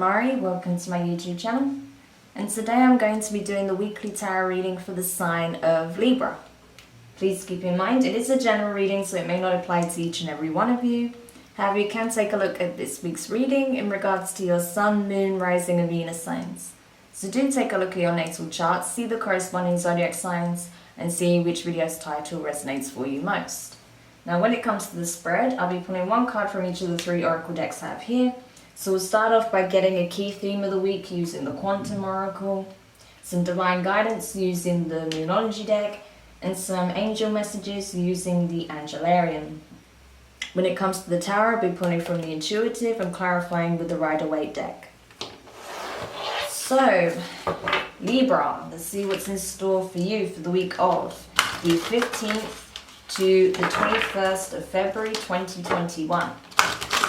Demari, welcome to my YouTube channel, and today I'm going to be doing the weekly tarot reading for the sign of Libra. Please keep in mind it is a general reading, so it may not apply to each and every one of you. However, you can take a look at this week's reading in regards to your Sun, Moon, Rising and Venus signs. So do take a look at your natal chart, see the corresponding zodiac signs and see which video's title resonates for you most. Now when it comes to the spread, I'll be pulling one card from each of the 3 oracle decks I have here. So we'll start off by getting a key theme of the week using the Quantum Oracle, some divine guidance using the Moonology deck, and some angel messages using the Angelarium. When it comes to the tarot, I'll be pulling from the Intuitive and clarifying with the Waite deck. So, Libra, let's see what's in store for you for the week of the 15th to the 21st of February 2021.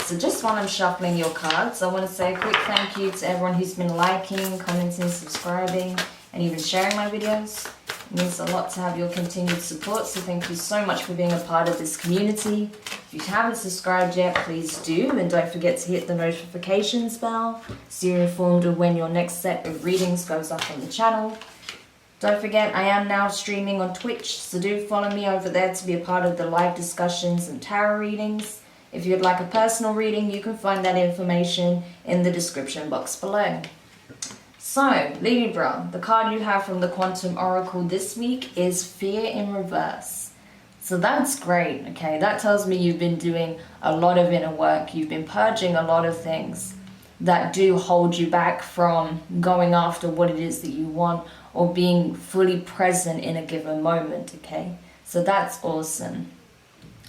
So just while I'm shuffling your cards, I want to say a quick thank you to everyone who's been liking, commenting, subscribing, and even sharing my videos. It means a lot to have your continued support, so thank you so much for being a part of this community. If you haven't subscribed yet, please do, and don't forget to hit the notifications bell so you're informed of when your next set of readings goes up on the channel. Don't forget, I am now streaming on Twitch, so do follow me over there to be a part of the live discussions and tarot readings. If you'd like a personal reading, you can find that information in the description box below. So, Libra, the card you have from the Quantum Oracle this week is Fear in Reverse. So that's great, okay? That tells me you've been doing a lot of inner work. You've been purging a lot of things that do hold you back from going after what it is that you want or being fully present in a given moment, okay? So that's awesome.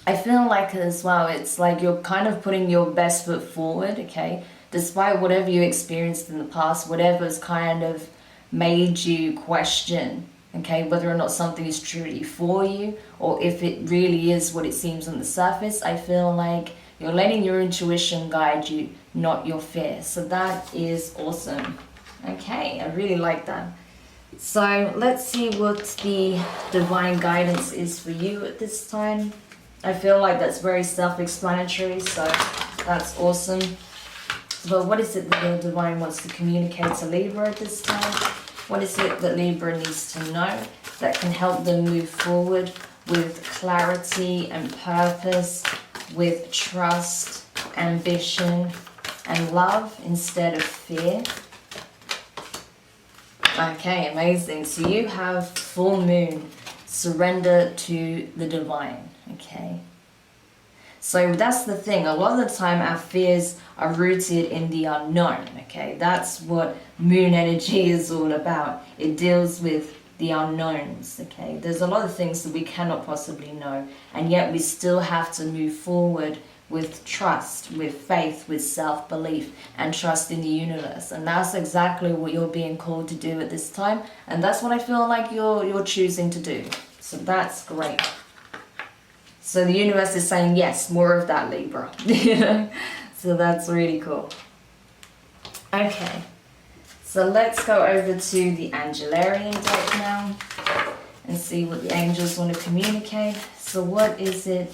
I feel like as well, it's like you're kind of putting your best foot forward, okay? Despite whatever you experienced in the past, whatever's kind of made you question, okay, whether or not something is truly for you or if it really is what it seems on the surface, I feel like you're letting your intuition guide you, not your fear. So that is awesome. Okay, I really like that. So let's see what the divine guidance is for you at this time. I feel like that's very self-explanatory, so that's awesome. But what is it that the divine wants to communicate to Libra at this time? What is it that Libra needs to know that can help them move forward with clarity and purpose, with trust, ambition, and love instead of fear? Okay, amazing. So you have full moon, surrender to the divine. Okay, so that's the thing. A lot of the time our fears are rooted in the unknown. Okay, that's what moon energy is all about. It deals with the unknowns. Okay, there's a lot of things that we cannot possibly know, and yet we still have to move forward with trust, with faith, with self-belief and trust in the universe. And that's exactly what you're being called to do at this time, and that's what I feel like you're choosing to do. So that's great. So the universe is saying, yes, more of that, Libra. You know? So that's really cool. Okay. So let's go over to the Angelarium deck now and see what the angels want to communicate. So what is it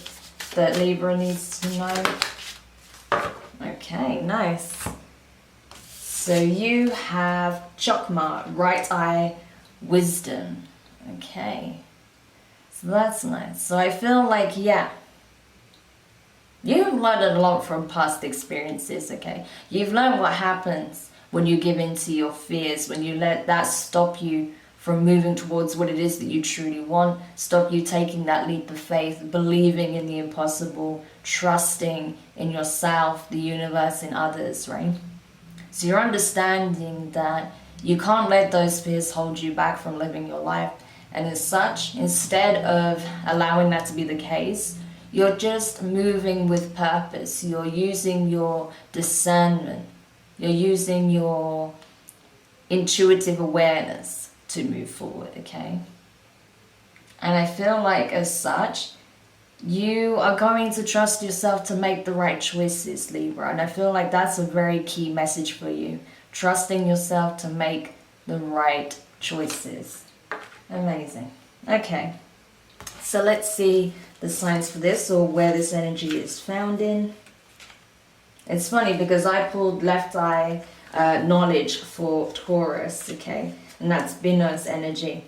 that Libra needs to know? Okay, nice. So you have Chokmah, right eye, wisdom. Okay. So that's nice. So I feel like, yeah, you've learned a lot from past experiences, okay? You've learned what happens when you give in to your fears, when you let that stop you from moving towards what it is that you truly want, stop you taking that leap of faith, believing in the impossible, trusting in yourself, the universe, and others, right? So you're understanding that you can't let those fears hold you back from living your life. And as such, instead of allowing that to be the case, you're just moving with purpose. You're using your discernment. You're using your intuitive awareness to move forward, okay? And I feel like as such, you are going to trust yourself to make the right choices, Libra. And I feel like that's a very key message for you. Trusting yourself to make the right choices. Amazing. Okay, so let's see the signs for this, or where this energy is found in. It's funny because I pulled left eye, knowledge for Taurus, okay? And that's Binna's energy.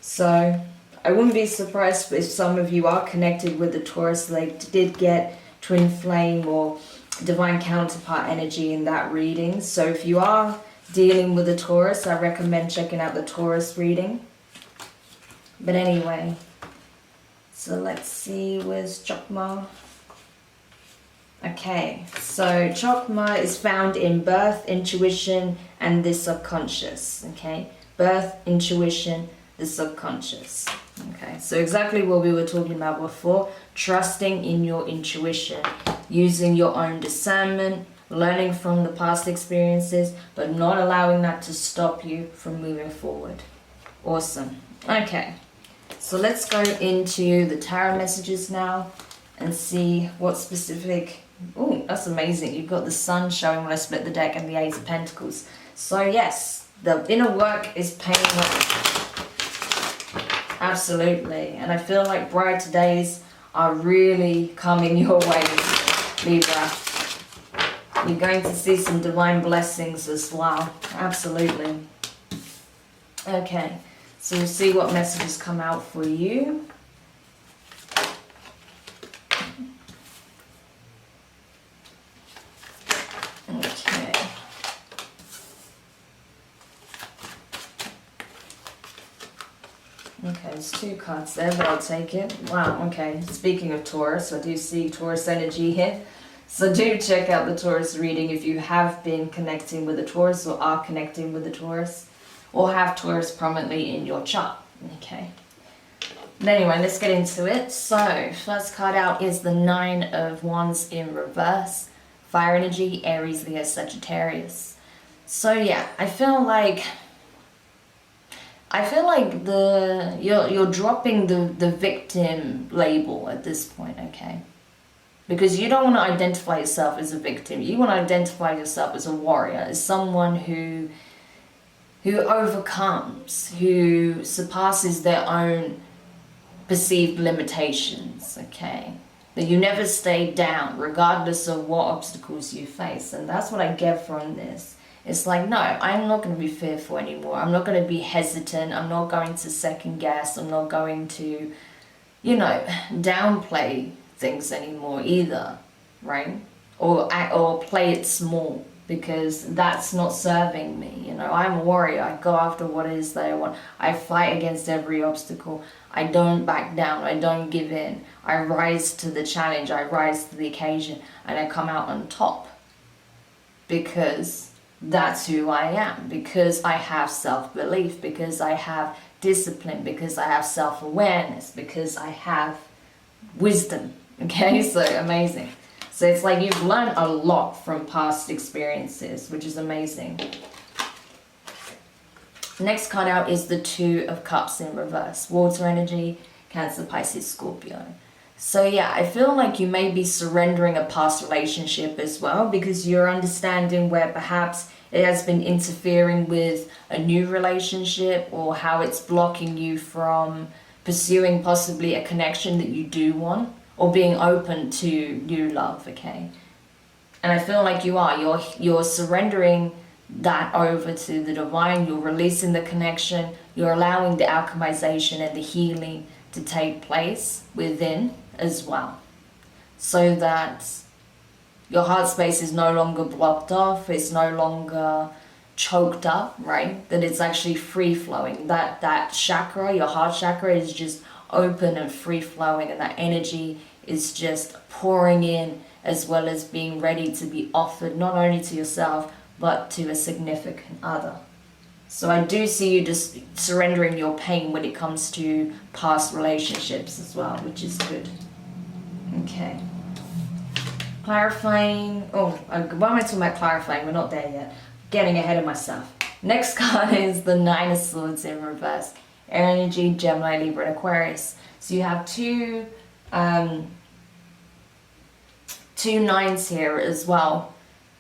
So I wouldn't be surprised if some of you are connected with the Taurus, they did get twin flame or divine counterpart energy in that reading. So if you are dealing with a Taurus, I recommend checking out the Taurus reading. But anyway, so let's see, where's Chokma? Okay, so Chokma is found in birth, intuition, and the subconscious, okay? Birth, intuition, the subconscious. Okay, so exactly what we were talking about before, trusting in your intuition, using your own discernment, learning from the past experiences, but not allowing that to stop you from moving forward. Awesome. Okay, so let's go into the tarot messages now and see what specific... Oh, that's amazing. You've got the Sun showing when I split the deck and the Ace of Pentacles. So yes, the inner work is paying off. Absolutely. And I feel like brighter days are really coming your way, Libra. You're going to see some divine blessings as well. Absolutely. Okay, so we'll see what messages come out for you. Okay. Okay, there's 2 cards there, but I'll take it. Wow, okay. Speaking of Taurus, I do see Taurus energy here. So do check out the Taurus reading if you have been connecting with a Taurus or are connecting with a Taurus or have Taurus prominently in your chart. Okay. But anyway, let's get into it. So, first card out is the 9 of Wands in reverse. Fire energy, Aries, Leo, Sagittarius. So yeah, I feel like you're dropping the victim label at this point, okay? Because you don't want to identify yourself as a victim. You want to identify yourself as a warrior, as someone who overcomes, who surpasses their own perceived limitations, okay? That you never stay down regardless of what obstacles you face. And that's what I get from this. It's like, no, I'm not going to be fearful anymore. I'm not going to be hesitant. I'm not going to second guess. I'm not going to, downplay things anymore either, right? Or play it small, because that's not serving me. I'm a warrior. I go after what it is that I want. I fight against every obstacle. I don't back down. I don't give in. I rise to the challenge. I rise to the occasion, and I come out on top, because that's who I am, because I have self-belief, because I have discipline, because I have self-awareness, because I have wisdom. Okay, so amazing. So it's like you've learned a lot from past experiences, which is amazing. Next card out is the 2 of Cups in reverse. Water energy, Cancer, Pisces, Scorpio. So yeah, I feel like you may be surrendering a past relationship as well, because you're understanding where perhaps it has been interfering with a new relationship, or how it's blocking you from pursuing possibly a connection that you do want, or being open to new love, okay? And I feel like you're surrendering that over to the divine. You're releasing the connection. You're allowing the alchemization and the healing to take place within as well, so that your heart space is no longer blocked off. It's no longer choked up, right? That it's actually free flowing. That chakra, your heart chakra, is just open and free flowing, and that energy is just pouring in, as well as being ready to be offered not only to yourself but to a significant other. So I do see you just surrendering your pain when it comes to past relationships as well, which is good. Okay. Clarifying. Why am I talking about clarifying? We're not there yet. Getting ahead of myself. Next card is the 9 of Swords in reverse. Air energy, Gemini, Libra, and Aquarius. So you have two nines here as well,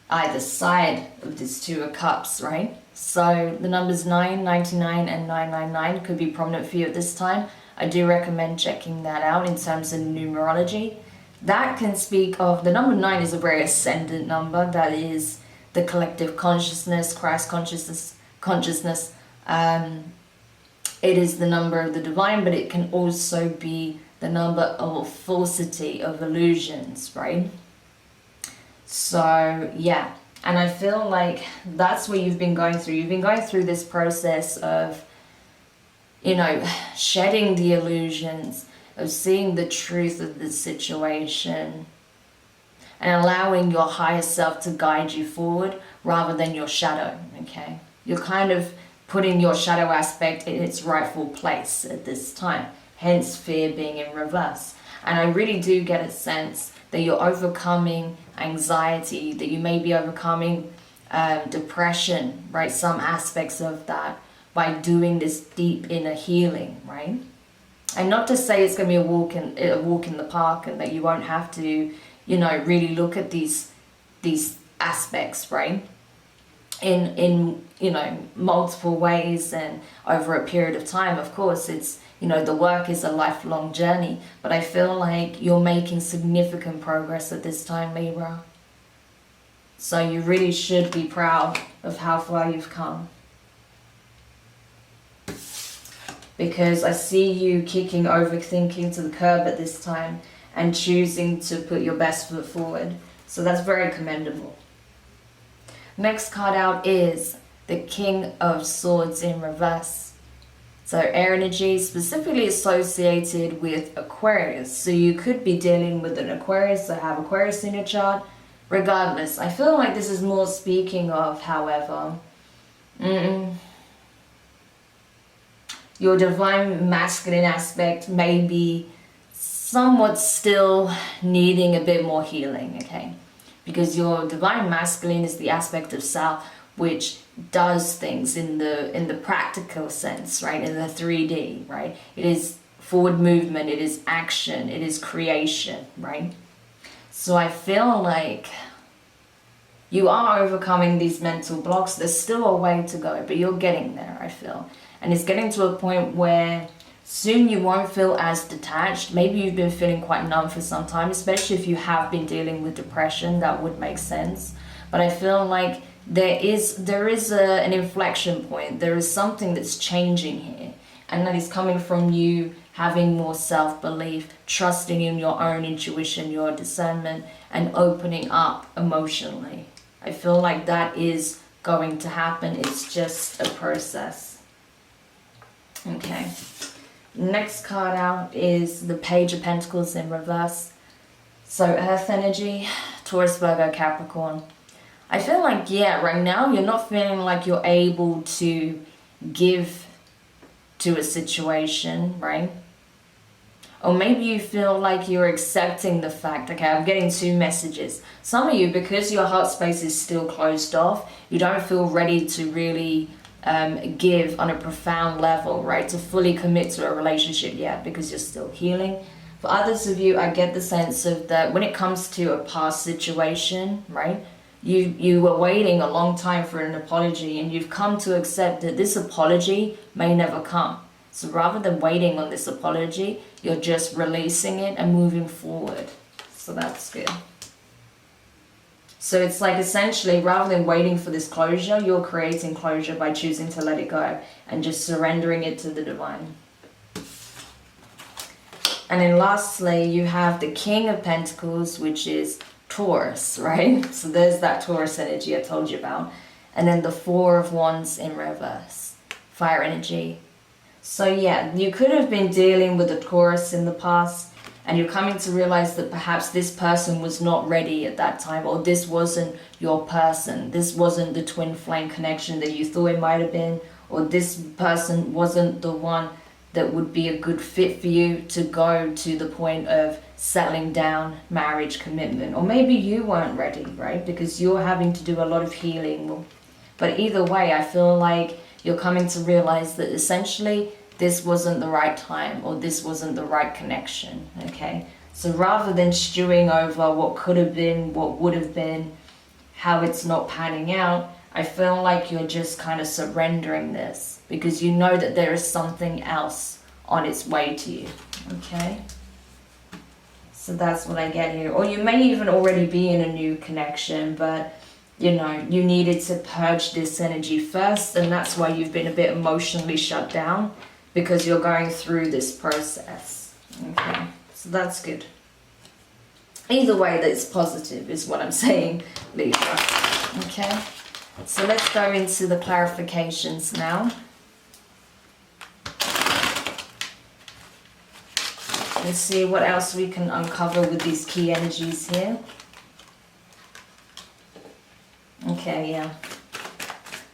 either side of this 2 of Cups, right? So the numbers 9, 99, and 999 could be prominent for you at this time. I do recommend checking that out in terms of numerology. That can speak of, the number 9 is a very ascendant number. That is the collective consciousness, Christ consciousness. It is the number of the divine, but it can also be the number of falsity, of illusions, right? So yeah, and I feel like that's what you've been going through. You've been going through this process of, you know, shedding the illusions, of seeing the truth of the situation, and allowing your higher self to guide you forward rather than your shadow, okay? You're kind of putting your shadow aspect in its rightful place at this time, hence fear being in reverse. And I really do get a sense that you're overcoming anxiety, that you may be overcoming depression, right? Some aspects of that by doing this deep inner healing, right? And not to say it's going to be a walk in the park and that you won't have to, you know, really look at these aspects, right? In you know, multiple ways and over a period of time. Of course, it's, you know, the work is a lifelong journey, but I feel like you're making significant progress at this time, Libra. So you really should be proud of how far you've come. Because I see you kicking overthinking to the curb at this time and choosing to put your best foot forward. So that's very commendable. Next card out is the King of Swords in reverse. So air energy specifically associated with Aquarius. So you could be dealing with an Aquarius or have Aquarius in your chart. Regardless, I feel like this is more speaking of, however, your divine masculine aspect may be somewhat still needing a bit more healing, okay? Because your divine masculine is the aspect of self which does things in the practical sense, right? In the 3D, right? It is forward movement, it is action, it is creation, right? So I feel like you are overcoming these mental blocks. There's still a way to go, but you're getting there, I feel. And it's getting to a point where soon you won't feel as detached. Maybe you've been feeling quite numb for some time, especially if you have been dealing with depression. That would make sense. But I feel like there is an inflection point. There is something that's changing here. And that is coming from you having more self-belief, trusting in your own intuition, your discernment, and opening up emotionally. I feel like that is going to happen. It's just a process. Okay. Next card out is the Page of Pentacles in reverse. So Earth energy, Taurus, Virgo, Capricorn. I feel like, yeah, right now you're not feeling like you're able to give to a situation, right? Or maybe you feel like you're accepting the fact, okay, I'm getting two messages. Some of you, because your heart space is still closed off, you don't feel ready to really give on a profound level, right? To fully commit to a relationship yet, because you're still healing. For others of you, I get the sense of that when it comes to a past situation, right? You were waiting a long time for an apology, and you've come to accept that this apology may never come. So rather than waiting on this apology, you're just releasing it and moving forward. So that's good. So it's like essentially, rather than waiting for this closure, you're creating closure by choosing to let it go and just surrendering it to the divine. And then lastly, you have the King of Pentacles, which is Taurus, right? So there's that Taurus energy I told you about. And then the Four of Wands in reverse, fire energy. So yeah, you could have been dealing with a Taurus in the past, and you're coming to realize that perhaps this person was not ready at that time, or this wasn't your person. This wasn't the twin flame connection that you thought it might have been, or this person wasn't the one that would be a good fit for you to go to the point of settling down, marriage, commitment. Or maybe you weren't ready, right? Because you're having to do a lot of healing. But either way, I feel like you're coming to realize that essentially this wasn't the right time, or this wasn't the right connection, okay? So rather than stewing over what could have been, what would have been, how it's not panning out, I feel like you're just kind of surrendering this because you know that there is something else on its way to you, okay? So that's what I get here. Or you may even already be in a new connection, but you know, you needed to purge this energy first, and that's why you've been a bit emotionally shut down, because you're going through this process. Okay, so that's good. Either way, that's positive is what I'm saying, Libra. Okay, so let's go into the clarifications now. Let's see what else we can uncover with these key energies here. Okay, yeah.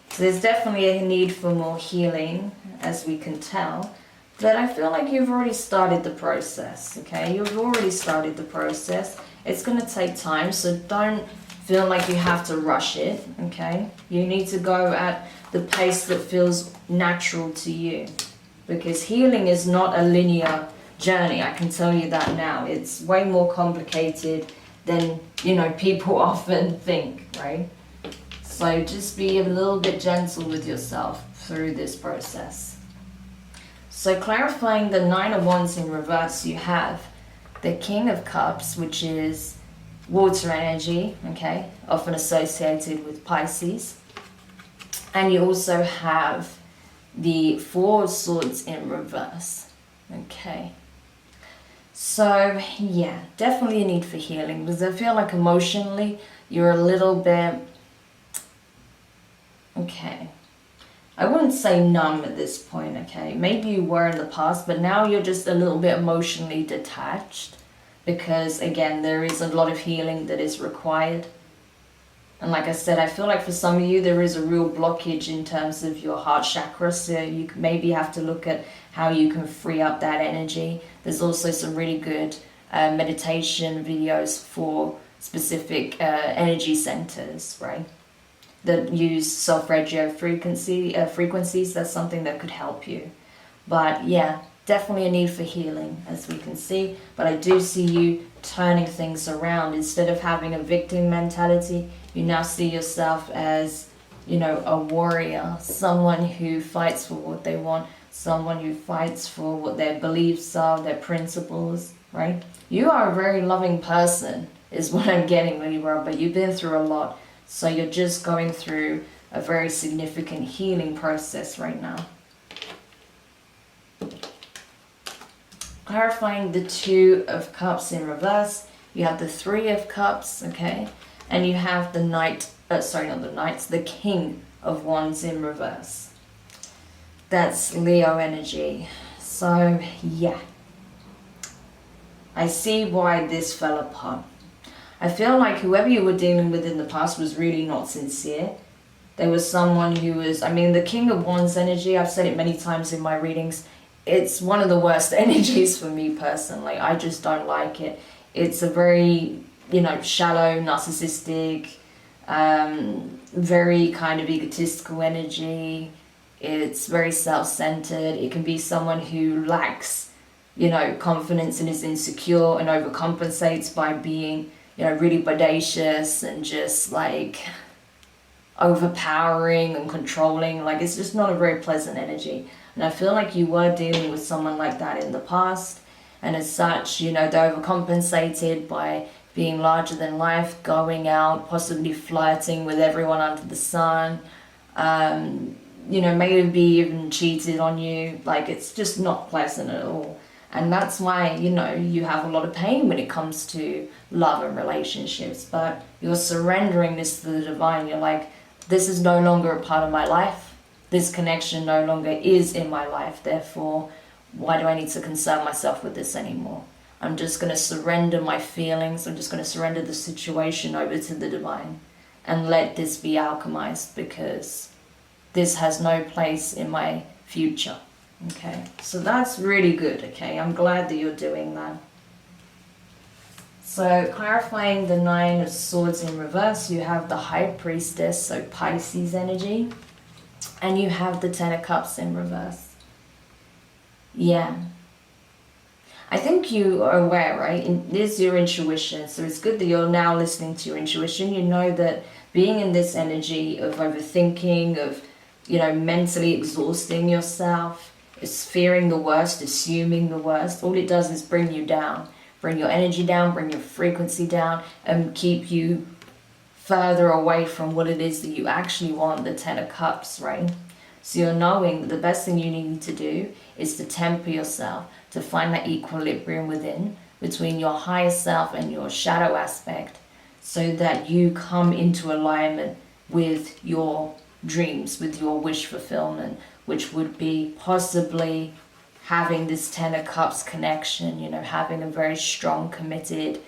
So there's definitely a need for more healing, as we can tell. But I feel like you've already started the process, okay? You've already started the process. It's going to take time, so don't feel like you have to rush it, okay? You need to go at the pace that feels natural to you. Because healing is not a linear journey, I can tell you that now. It's way more complicated than, you know, people often think, right? So just be a little bit gentle with yourself through this process. So clarifying the Nine of Wands in reverse, you have the King of Cups, which is water energy, okay, often associated with Pisces. And you also have the Four of Swords in reverse, okay. So yeah, definitely a need for healing, because I feel like emotionally you're a little bit, okay, I wouldn't say numb at this point, okay? Maybe you were in the past, but now you're just a little bit emotionally detached, because again, there is a lot of healing that is required. And like I said, I feel like for some of you there is a real blockage in terms of your heart chakra, so you maybe have to look at how you can free up that energy. There's also some really good meditation videos for specific energy centers, right? That use self-regio frequencies. That's something that could help you. But yeah, definitely a need for healing, as we can see. But I do see you turning things around. Instead of having a victim mentality, you now see yourself as, you know, a warrior, someone who fights for what they want, someone who fights for what their beliefs are, their principles, right? You are a very loving person, is what I'm getting, Libra, but you've been through a lot. So you're just going through a very significant healing process right now. Clarifying the Two of Cups in reverse, you have the Three of Cups, okay? And you have the the King of Wands in reverse. That's Leo energy. So yeah, I see why this fell apart. I feel like whoever you were dealing with in the past was really not sincere. There was someone who was, I mean, the King of Wands energy, I've said it many times in my readings, it's one of the worst energies for me personally. I just don't like it. It's a very, you know, shallow, narcissistic, very kind of egotistical energy. It's very self-centered. It can be someone who lacks, you know, confidence and is insecure and overcompensates by being, you know, really bodacious and just like overpowering and controlling. Like, it's just not a very pleasant energy. And I feel like you were dealing with someone like that in the past, and as such, you know, they overcompensated by being larger than life, going out, possibly flirting with everyone under the sun, you know, maybe even cheated on you. Like, it's just not pleasant at all. And that's why, you know, you have a lot of pain when it comes to love and relationships. But you're surrendering this to the divine. You're like, this is no longer a part of my life. This connection no longer is in my life. Therefore, why do I need to concern myself with this anymore? I'm just going to surrender my feelings. I'm just going to surrender the situation over to the divine and let this be alchemized, because this has no place in my future. Okay, so that's really good, okay? I'm glad that you're doing that. So clarifying the Nine of Swords in reverse, you have the High Priestess, so Pisces energy, and you have the Ten of Cups in reverse. Yeah. I think you are aware, right? It is your intuition, so it's good that you're now listening to your intuition. You know that being in this energy of overthinking, of, you know, mentally exhausting yourself, is fearing the worst, assuming the worst, all it does is bring you down. Bring your energy down, bring your frequency down, and keep you further away from what it is that you actually want, the Ten of Cups, right? So you're knowing that the best thing you need to do is to temper yourself, to find that equilibrium within, between your higher self and your shadow aspect, so that you come into alignment with your dreams, with your wish fulfillment, which would be possibly having this Ten of Cups connection, you know, having a very strong, committed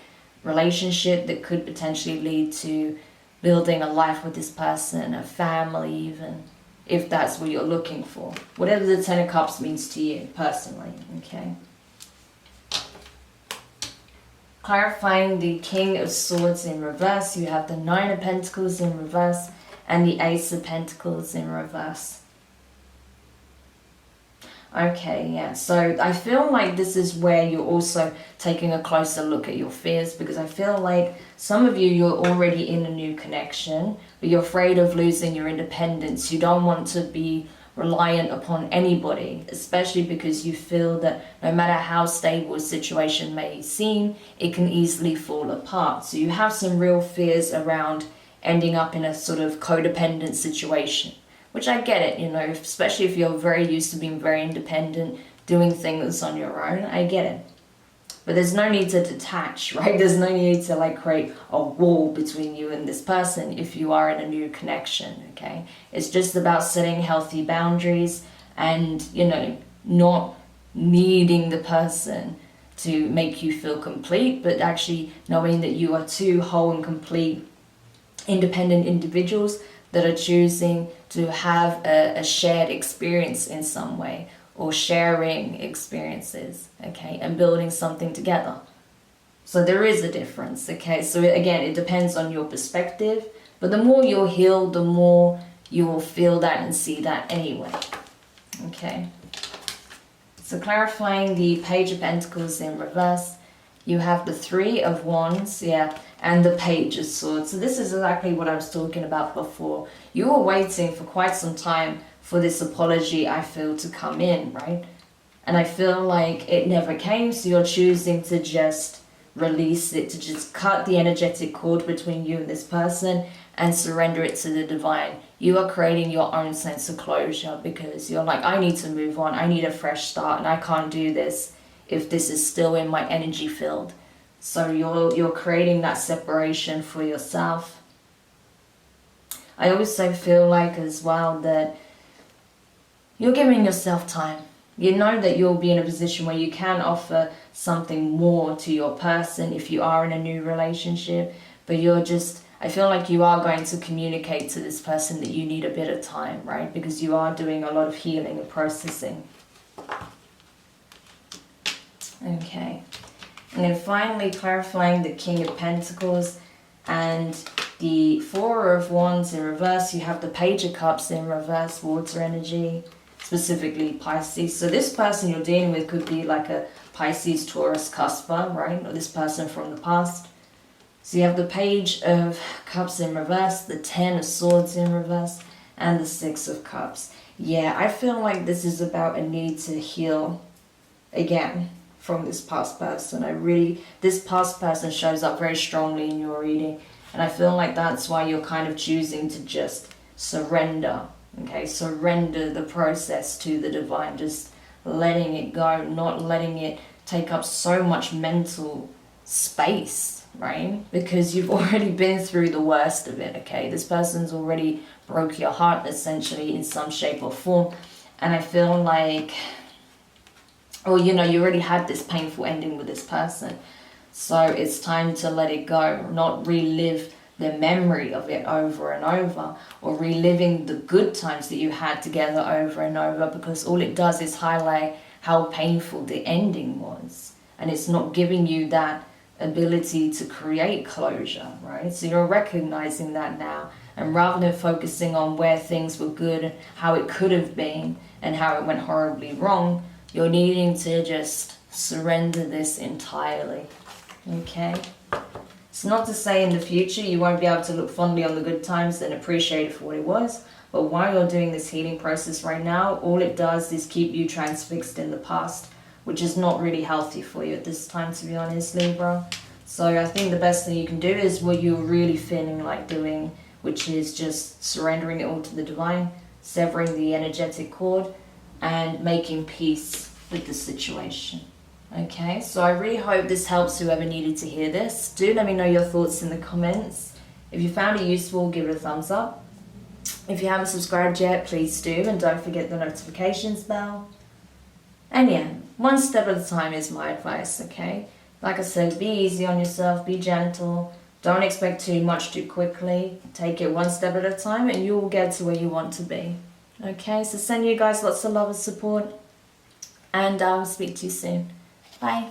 relationship that could potentially lead to building a life with this person, a family even, if that's what you're looking for. Whatever the Ten of Cups means to you personally, okay? Clarifying the King of Swords in reverse, you have the Nine of Pentacles in reverse and the Ace of Pentacles in reverse. Okay, yeah, so I feel like this is where you're also taking a closer look at your fears, because I feel like some of you, you're already in a new connection, but you're afraid of losing your independence. You don't want to be reliant upon anybody, especially because you feel that no matter how stable a situation may seem, it can easily fall apart. So you have some real fears around ending up in a sort of codependent situation. Which I get it, you know, especially if you're very used to being very independent, doing things on your own, I get it. But there's no need to detach, right? There's no need to like create a wall between you and this person if you are in a new connection, okay? It's just about setting healthy boundaries and, you know, not needing the person to make you feel complete, but actually knowing that you are two whole and complete independent individuals that are choosing to have a shared experience in some way, or sharing experiences, okay, and building something together. So there is a difference, okay? So again, it depends on your perspective, but the more you're healed, the more you will feel that and see that anyway, okay? So clarifying the Page of Pentacles in reverse, you have the Three of Wands, yeah, and the Page of Swords. So this is exactly what I was talking about before. You were waiting for quite some time for this apology, I feel, to come in, right? And I feel like it never came, so you're choosing to just release it, to just cut the energetic cord between you and this person and surrender it to the divine. You are creating your own sense of closure because you're like, I need to move on, I need a fresh start, and I can't do this if this is still in my energy field. So you're creating that separation for yourself. I also feel like as well that you're giving yourself time. You know that you'll be in a position where you can offer something more to your person if you are in a new relationship, but I feel like you are going to communicate to this person that you need a bit of time, right? Because you are doing a lot of healing and processing. Okay. And then finally clarifying the King of Pentacles and the Four of Wands in reverse. You have the Page of Cups in reverse, water energy, specifically Pisces. So this person you're dealing with could be like a Pisces, Taurus, cusper, right? Or this person from the past. So you have the Page of Cups in reverse, the Ten of Swords in reverse, and the Six of Cups. Yeah, I feel like this is about a need to heal again from this past person. This past person shows up very strongly in your reading, and I feel like that's why you're kind of choosing to just surrender, okay? Surrender the process to the divine, just letting it go, not letting it take up so much mental space, right? Because you've already been through the worst of it, okay? This person's already broke your heart essentially in some shape or form, and I feel like, or you know, you already had this painful ending with this person, so it's time to let it go, not relive the memory of it over and over, or reliving the good times that you had together over and over, because all it does is highlight how painful the ending was, and it's not giving you that ability to create closure, right? So you're recognizing that now, and rather than focusing on where things were good and how it could have been and how it went horribly wrong, you're needing to just surrender this entirely, okay? It's not to say in the future you won't be able to look fondly on the good times and appreciate it for what it was, but while you're doing this healing process right now, all it does is keep you transfixed in the past, which is not really healthy for you at this time, to be honest, Libra. So I think the best thing you can do is what you're really feeling like doing, which is just surrendering it all to the divine, severing the energetic cord, and making peace with the situation. Okay, so I really hope this helps whoever needed to hear this. Do let me know your thoughts in the comments. If you found it useful, give it a thumbs up. If you haven't subscribed yet, please do, and don't forget the notifications bell. And yeah, one step at a time is my advice, okay? Like I said, be easy on yourself, be gentle. Don't expect too much too quickly. Take it one step at a time and you will get to where you want to be. Okay, so send you guys lots of love and support. And I'll speak to you soon. Bye.